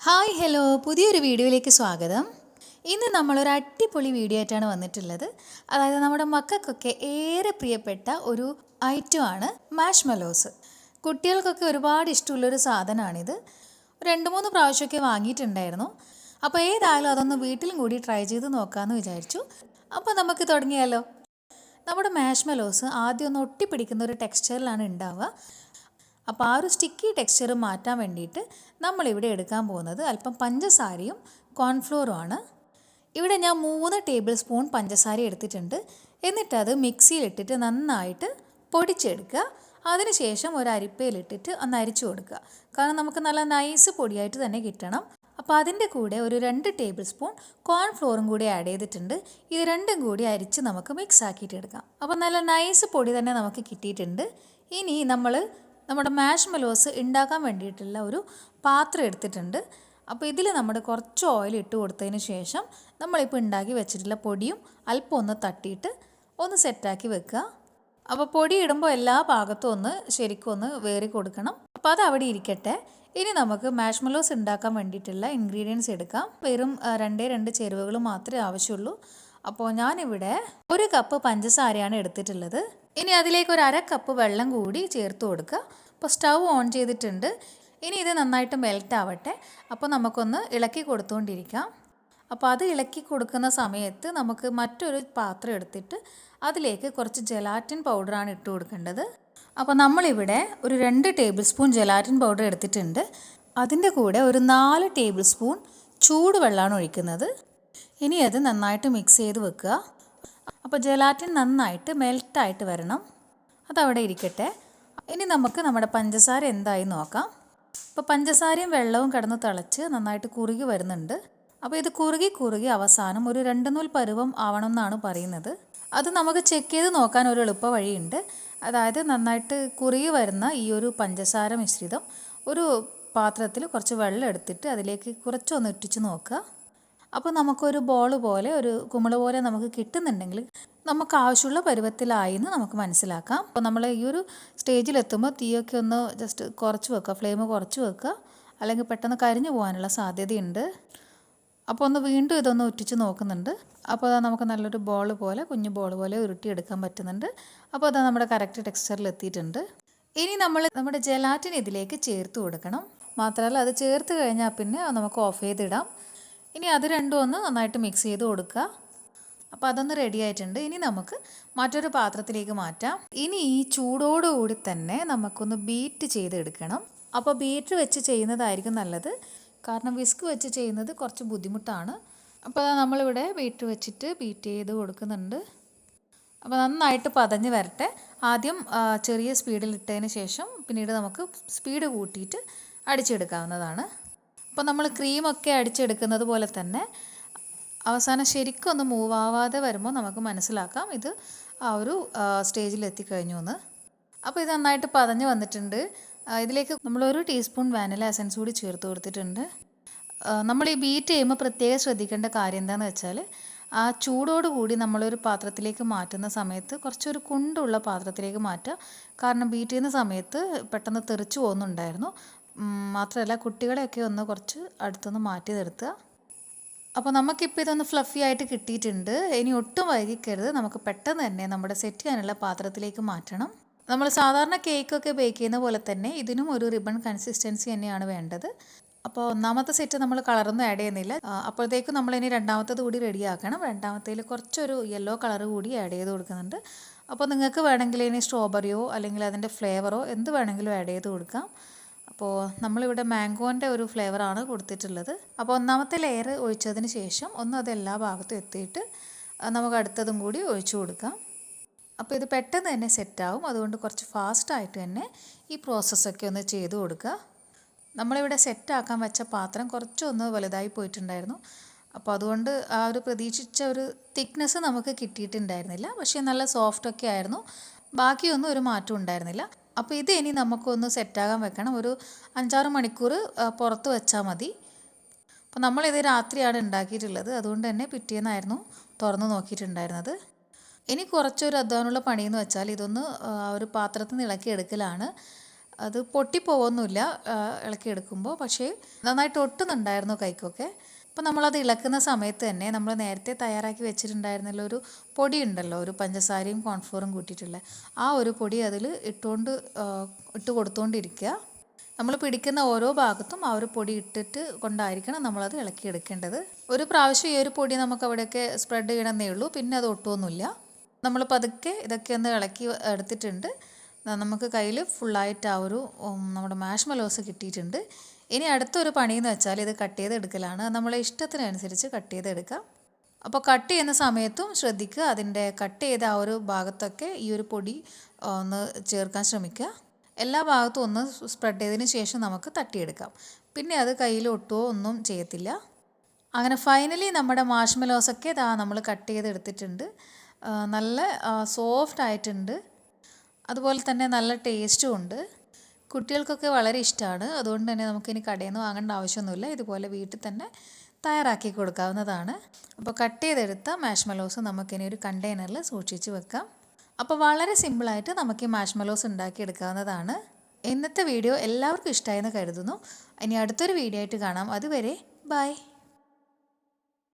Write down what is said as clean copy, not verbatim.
Hi hello പുതിയൊരു വീഡിയോയിലേക്ക് സ്വാഗതം. ഇന്ന് നമ്മളൊരു അടിപൊളി വീഡിയോ ആയിട്ടാണ് വന്നിട്ടുള്ളത്. അതായത് നമ്മുടെ മക്കൾക്കൊക്കെ ഏറെ പ്രിയപ്പെട്ട ഒരു ഐറ്റമാണ് മാഷ്മെലോസ്. കുട്ടികൾക്കൊക്കെ ഒരുപാട് ഇഷ്ടമുള്ളൊരു സാധനമാണിത്. 2-3 പ്രാവശ്യമൊക്കെ വാങ്ങിയിട്ടുണ്ടായിരുന്നു. അപ്പോൾ ഏതായാലും അതൊന്ന് വീട്ടിലും കൂടി ട്രൈ ചെയ്ത് നോക്കാമെന്ന് വിചാരിച്ചു. അപ്പോൾ നമുക്ക് തുടങ്ങിയാലോ. നമ്മുടെ മാഷ്മെലോസ് ആദ്യം ഒന്ന് ഒട്ടിപ്പിടിക്കുന്ന ഒരു ടെക്സ്ചറിലാണ് ഉണ്ടാവുക. അപ്പോൾ ആ ഒരു സ്റ്റിക്കി ടെക്സ്ചർ മാറ്റാൻ വേണ്ടിയിട്ട് നമ്മളിവിടെ എടുക്കാൻ പോകുന്നത് അല്പം പഞ്ചസാരയും കോൺഫ്ലോറുമാണ്. ഇവിടെ ഞാൻ 3 ടേബിൾ സ്പൂൺ പഞ്ചസാര എടുത്തിട്ടുണ്ട്. എന്നിട്ടത് മിക്സിയിലിട്ടിട്ട് നന്നായിട്ട് പൊടിച്ചെടുക്കുക. അതിനുശേഷം ഒരു അരിപ്പയിലിട്ടിട്ട് ഒന്ന് അരിച്ചു കൊടുക്കുക. കാരണം നമുക്ക് നല്ല നൈസ് പൊടിയായിട്ട് തന്നെ കിട്ടണം. അപ്പോൾ അതിൻ്റെ കൂടെ ഒരു 2 ടേബിൾ സ്പൂൺ കോൺഫ്ലോറും കൂടി ആഡ് ചെയ്തിട്ടുണ്ട്. ഇത് രണ്ടും കൂടി അരിച്ച് നമുക്ക് മിക്സ് ആക്കിയിട്ട് എടുക്കാം. അപ്പോൾ നല്ല നൈസ് പൊടി തന്നെ നമുക്ക് കിട്ടിയിട്ടുണ്ട്. ഇനി നമ്മുടെ മാഷ്മെലോസ് ഉണ്ടാക്കാൻ വേണ്ടിയിട്ടുള്ള ഒരു പാത്രം എടുത്തിട്ടുണ്ട്. അപ്പോൾ ഇതിൽ നമ്മൾ കുറച്ച് ഓയിൽ ഇട്ട് കൊടുത്തതിന് ശേഷം നമ്മളിപ്പോൾ ഉണ്ടാക്കി വെച്ചിട്ടുള്ള പൊടിയും അല്പം ഒന്ന് തട്ടിയിട്ട് ഒന്ന് സെറ്റാക്കി വെക്കുക. അപ്പോൾ പൊടി ഇടുമ്പോൾ എല്ലാ ഭാഗത്തും ഒന്ന് ശരിക്കും ഒന്ന് വേറി കൊടുക്കണം. അപ്പോൾ അത് അവിടെ ഇരിക്കട്ടെ. ഇനി നമുക്ക് മാഷ്മെലോസ് ഉണ്ടാക്കാൻ വേണ്ടിയിട്ടുള്ള ഇൻഗ്രീഡിയൻസ് എടുക്കാം. വെറും 2 ചേരുവകൾ മാത്രമേ ആവശ്യമുള്ളൂ. അപ്പോൾ ഞാനിവിടെ 1 കപ്പ് പഞ്ചസാരയാണ് എടുത്തിട്ടുള്ളത്. ഇനി അതിലേക്ക് ഒരു 1/2 കപ്പ് വെള്ളം കൂടി ചേർത്ത് കൊടുക്കുക. അപ്പോൾ സ്റ്റൗ ഓൺ ചെയ്തിട്ടുണ്ട്. ഇനി ഇത് നന്നായിട്ട് മെൽറ്റ് ആവട്ടെ. അപ്പോൾ നമുക്കൊന്ന് ഇളക്കി കൊടുത്തുകൊണ്ടിരിക്കാം. അപ്പോൾ അത് ഇളക്കി കൊടുക്കുന്ന സമയത്ത് നമുക്ക് മറ്റൊരു പാത്രം എടുത്തിട്ട് അതിലേക്ക് കുറച്ച് ജെലാറ്റിൻ പൗഡറാണ് ഇട്ട് കൊടുക്കേണ്ടത്. അപ്പോൾ നമ്മളിവിടെ ഒരു 2 ടേബിൾ സ്പൂൺ ജെലാറ്റിൻ പൗഡർ എടുത്തിട്ടുണ്ട്. അതിൻ്റെ കൂടെ ഒരു 4 ടേബിൾ സ്പൂൺ ചൂടുവെള്ളമാണ് ഒഴിക്കുന്നത്. ഇനി അത് നന്നായിട്ട് മിക്സ് ചെയ്ത് വെക്കുക. അപ്പോൾ ജെലാറ്റിൻ നന്നായിട്ട് മെൽറ്റായിട്ട് വരണം. അതവിടെ ഇരിക്കട്ടെ. ഇനി നമുക്ക് നമ്മുടെ പഞ്ചസാര എന്തായി നോക്കാം. അപ്പോൾ പഞ്ചസാരയും വെള്ളവും കിടന്ന് തിളച്ച് നന്നായിട്ട് കുറുകി വരുന്നുണ്ട്. അപ്പോൾ ഇത് കുറുകി അവസാനം ഒരു 2 നൂൽ പരുവം ആവണം എന്നാണ് പറയുന്നത്. അത് നമുക്ക് ചെക്ക് ചെയ്ത് നോക്കാൻ ഒരു എളുപ്പ വഴിയുണ്ട്. അതായത് നന്നായിട്ട് കുറുകി വരുന്ന ഈ ഒരു പഞ്ചസാര മിശ്രിതം ഒരു പാത്രത്തിൽ കുറച്ച് വെള്ളം എടുത്തിട്ട് അതിലേക്ക് കുറച്ചൊന്ന് ഇട്ടിച്ച് നോക്കുക. അപ്പോൾ നമുക്കൊരു ബോൾ പോലെ ഒരു കുമിള പോലെ നമുക്ക് കിട്ടുന്നുണ്ടെങ്കിൽ നമുക്ക് ആവശ്യമുള്ള പരുവത്തിലായി എന്ന് നമുക്ക് മനസ്സിലാക്കാം. അപ്പോൾ നമ്മൾ ഈ ഒരു സ്റ്റേജിലെത്തുമ്പോൾ തീയൊക്കെ ഒന്ന് ജസ്റ്റ് കുറച്ച് വെക്കുക, ഫ്ലെയിം കുറച്ച് വെക്കുക, അല്ലെങ്കിൽ പെട്ടെന്ന് കരിഞ്ഞു പോകാനുള്ള സാധ്യതയുണ്ട്. അപ്പോൾ ഒന്ന് വീണ്ടും ഇതൊന്ന് ഉറ്റിച്ച് നോക്കുന്നുണ്ട്. അപ്പോൾ അത് നമുക്ക് നല്ലൊരു ബോൾ പോലെ കുഞ്ഞു ബോൾ പോലെ ഉരുട്ടിയെടുക്കാൻ പറ്റുന്നുണ്ട്. അപ്പോൾ അത് നമ്മുടെ കറക്റ്റ് ടെക്സ്ചറിൽ എത്തിയിട്ടുണ്ട്. ഇനി നമ്മുടെ ജെലാറ്റിൻ ഇതിലേക്ക് ചേർത്ത് കൊടുക്കണം. മാത്രമല്ല അത് ചേർത്ത് കഴിഞ്ഞാൽ പിന്നെ നമുക്ക് ഓഫ് ചെയ്തിടാം. ഇനി അത് രണ്ടും ഒന്ന് നന്നായിട്ട് മിക്സ് ചെയ്ത് കൊടുക്കുക. അപ്പോൾ അതൊന്ന് റെഡി ആയിട്ടുണ്ട്. ഇനി നമുക്ക് മറ്റൊരു പാത്രത്തിലേക്ക് മാറ്റാം. ഇനി ഈ ചൂടോടുകൂടി തന്നെ നമുക്കൊന്ന് ബീറ്റ് ചെയ്തെടുക്കണം. അപ്പോൾ ബീറ്റർ വെച്ച് ചെയ്യുന്നതായിരിക്കും നല്ലത്. കാരണം വിസ്ക് വെച്ച് ചെയ്യുന്നത് കുറച്ച് ബുദ്ധിമുട്ടാണ്. അപ്പോൾ നമ്മളിവിടെ ബീറ്റർ വെച്ചിട്ട് ബീറ്റ് ചെയ്ത് കൊടുക്കുന്നുണ്ട്. അപ്പോൾ നന്നായിട്ട് പതഞ്ഞ് വരട്ടെ. ആദ്യം ചെറിയ സ്പീഡിൽ ഇട്ടതിന് ശേഷം പിന്നീട് നമുക്ക് സ്പീഡ് കൂട്ടിയിട്ട് അടിച്ചെടുക്കാവുന്നതാണ്. അപ്പോൾ നമ്മൾ ക്രീമൊക്കെ അടിച്ചെടുക്കുന്നത് പോലെ തന്നെ അവസാനം ശരിക്കും ഒന്ന് മൂവ് ആവാതെ വരുമ്പോൾ നമുക്ക് മനസ്സിലാക്കാം ഇത് ആ ഒരു സ്റ്റേജിൽ എത്തിക്കഴിഞ്ഞു എന്ന്. അപ്പോൾ ഇത് നന്നായിട്ട് പതഞ്ഞ് വന്നിട്ടുണ്ട്. ഇതിലേക്ക് നമ്മൾ 1 ടീസ്പൂൺ വാനില എസൻസ് കൂടി ചേർത്ത് കൊടുത്തിട്ടുണ്ട്. നമ്മൾ ഈ ബീറ്റ് ചെയ്യുമ്പോൾ പ്രത്യേകം ശ്രദ്ധിക്കേണ്ട കാര്യം എന്താണെന്ന് വെച്ചാൽ ആ ചൂടോടുകൂടി നമ്മളൊരു പാത്രത്തിലേക്ക് മാറ്റുന്ന സമയത്ത് കുറച്ചൊരു കുണ്ടുള്ള പാത്രത്തിലേക്ക് മാറ്റുക. കാരണം ബീറ്റ് ചെയ്യുന്ന സമയത്ത് പെട്ടെന്ന് തെറിച്ച് പോകുന്നുണ്ടായിരുന്നു. മാത്രമല്ല കുട്ടികളെയൊക്കെ ഒന്ന് കുറച്ച് അടുത്തൊന്ന് മാറ്റി നിർത്തുക. അപ്പോൾ നമുക്കിപ്പോൾ ഇതൊന്ന് ഫ്ലഫി ആയിട്ട് കിട്ടിയിട്ടുണ്ട്. ഇനി ഒട്ടും വൈകിക്കരുത്. നമുക്ക് പെട്ടെന്ന് തന്നെ നമ്മുടെ സെറ്റ് ചെയ്യാനുള്ള പാത്രത്തിലേക്ക് മാറ്റണം. നമ്മൾ സാധാരണ കേക്കൊക്കെ ബേക്ക് ചെയ്യുന്ന പോലെ തന്നെ ഇതിനും ഒരു റിബൺ കൺസിസ്റ്റൻസി തന്നെയാണ് വേണ്ടത്. അപ്പോൾ ഒന്നാമത്തെ സെറ്റ് നമ്മൾ കളറൊന്നും ആഡ് ചെയ്യുന്നില്ല. അപ്പോഴത്തേക്കും നമ്മളിനി രണ്ടാമത്തത് കൂടി റെഡിയാക്കണം. രണ്ടാമത്തേൽ കുറച്ചൊരു യെല്ലോ കളർ കൂടി ആഡ് ചെയ്ത് കൊടുക്കുന്നുണ്ട്. അപ്പോൾ നിങ്ങൾക്ക് വേണമെങ്കിൽ ഇനി സ്ട്രോബെറിയോ അല്ലെങ്കിൽ അതിൻ്റെ ഫ്ലേവറോ എന്ത് വേണമെങ്കിലും ആഡ് ചെയ്ത് കൊടുക്കാം. അപ്പോൾ നമ്മളിവിടെ മാംഗോൻ്റെ ഒരു ഫ്ലേവറാണ് കൊടുത്തിട്ടുള്ളത്. അപ്പോൾ ഒന്നാമത്തെ ലെയർ ഒഴിച്ചതിന് ശേഷം ഒന്ന് അത് എല്ലാ ഭാഗത്തും എത്തിയിട്ട് നമുക്ക് അടുത്തതും കൂടി ഒഴിച്ചു കൊടുക്കാം. അപ്പോൾ ഇത് പെട്ടെന്ന് തന്നെ സെറ്റാവും. അതുകൊണ്ട് കുറച്ച് ഫാസ്റ്റായിട്ട് തന്നെ ഈ പ്രോസസ്സൊക്കെ ഒന്ന് ചെയ്ത് കൊടുക്കുക. നമ്മളിവിടെ സെറ്റാക്കാൻ വെച്ച പാത്രം കുറച്ചൊന്ന് വലുതായി പോയിട്ടുണ്ടായിരുന്നു. അപ്പോൾ അതുകൊണ്ട് ആ ഒരു പ്രതീക്ഷിച്ച ഒരു തിക്നെസ് നമുക്ക് കിട്ടിയിട്ടുണ്ടായിരുന്നില്ല. പക്ഷേ നല്ല സോഫ്റ്റൊക്കെ ആയിരുന്നു. ബാക്കിയൊന്നും ഒരു മാറ്റം ഉണ്ടായിരുന്നില്ല. അപ്പോൾ ഇത് ഇനി നമുക്കൊന്ന് സെറ്റാകാൻ വെക്കണം. ഒരു 5-6 മണിക്കൂർ പുറത്ത് വെച്ചാൽ മതി. അപ്പോൾ നമ്മളിത് രാത്രിയാണ് ഉണ്ടാക്കിയിട്ടുള്ളത്. അതുകൊണ്ട് തന്നെ പിറ്റേന്നായിരുന്നു തുറന്ന് നോക്കിയിട്ടുണ്ടായിരുന്നത്. ഇനി കുറച്ചൊരു അധ്വാനമുള്ള പണിയെന്ന് വെച്ചാൽ ഇതൊന്ന് ഒരു പാത്രത്തിൽ നിന്ന് ഇളക്കി എടുക്കലാണ്. അത് പൊട്ടിപ്പോവൊന്നുമില്ല ഇളക്കിയെടുക്കുമ്പോൾ, പക്ഷേ നന്നായിട്ട് ഒട്ടുന്നുണ്ടായിരുന്നു കൈക്കൊക്കെ. അപ്പോൾ നമ്മളത് ഇളക്കുന്ന സമയത്ത് തന്നെ നമ്മൾ നേരത്തെ തയ്യാറാക്കി വെച്ചിട്ടുണ്ടായിരുന്നല്ലോ ഒരു പൊടി ഉണ്ടല്ലോ, ഒരു പഞ്ചസാരയും കോൺഫ്ലോറും കൂട്ടിയിട്ടുള്ള ആ ഒരു പൊടി അതിൽ ഇട്ട് കൊടുത്തുകൊണ്ടിരിക്കുക. നമ്മൾ പിടിക്കുന്ന ഓരോ ഭാഗത്തും ആ ഒരു പൊടി ഇട്ടിട്ട് കൊണ്ടായിരിക്കണം നമ്മളത് ഇളക്കിയെടുക്കേണ്ടത്. ഒരു പ്രാവശ്യം ഈ ഒരു പൊടി നമുക്ക് അവിടെയൊക്കെ സ്പ്രെഡ് ചെയ്യണമെന്നേ ഉള്ളൂ, പിന്നെ അത് ഒട്ടുമൊന്നുമില്ല. നമ്മൾ പതുക്കെ ഇതൊക്കെ ഒന്ന് ഇളക്കി എടുത്തിട്ടുണ്ട്. നമുക്ക് കയ്യിൽ ഫുള്ളായിട്ട് ആ ഒരു നമ്മുടെ മാഷ്മെലോസ് കിട്ടിയിട്ടുണ്ട്. ഇനി അടുത്തൊരു പണിയെന്ന് വെച്ചാൽ ഇത് കട്ട് ചെയ്തെടുക്കലാണ്. നമ്മളെ ഇഷ്ടത്തിനനുസരിച്ച് കട്ട് ചെയ്തെടുക്കാം. അപ്പോൾ കട്ട് ചെയ്യുന്ന സമയത്തും ശ്രദ്ധിക്കുക, അതിൻ്റെ കട്ട് ചെയ്ത ആ ഒരു ഭാഗത്തൊക്കെ ഈ ഒരു പൊടി ഒന്ന് ചേർക്കാൻ ശ്രമിക്കുക. എല്ലാ ഭാഗത്തും ഒന്ന് സ്പ്രെഡ് ചെയ്തതിന് ശേഷം നമുക്ക് തട്ടിയെടുക്കാം. പിന്നെ അത് കയ്യിൽ ഒട്ടുകയോ ഒന്നും ചെയ്യത്തില്ല. അങ്ങനെ ഫൈനലി നമ്മുടെ മാഷ്മെലോസൊക്കെ ഇതാ നമ്മൾ കട്ട് ചെയ്തെടുത്തിട്ടുണ്ട്. നല്ല സോഫ്റ്റ് ആയിട്ടുണ്ട്, അതുപോലെ തന്നെ നല്ല ടേസ്റ്റും ഉണ്ട്. കുട്ടികൾക്കൊക്കെ വളരെ ഇഷ്ടമാണ്. അതുകൊണ്ട് തന്നെ നമുക്കിനി കടയിൽ നിന്ന് വാങ്ങേണ്ട ആവശ്യമൊന്നുമില്ല, ഇതുപോലെ വീട്ടിൽ തന്നെ തയ്യാറാക്കി കൊടുക്കാവുന്നതാണ്. അപ്പോൾ കട്ട് ചെയ്തെടുത്ത മാഷ്മെലോസ് നമുക്കിനി ഒരു കണ്ടെയ്നറിൽ സൂക്ഷിച്ച് വെക്കാം. അപ്പോൾ വളരെ സിമ്പിളായിട്ട് നമുക്ക് ഈ മാഷ്മെലോസ് ഉണ്ടാക്കിയെടുക്കാവുന്നതാണ്. ഇന്നത്തെ വീഡിയോ എല്ലാവർക്കും ഇഷ്ടമായെന്ന് കരുതുന്നു. ഇനി അടുത്തൊരു വീഡിയോ ആയിട്ട് കാണാം. അതുവരെ ബൈ.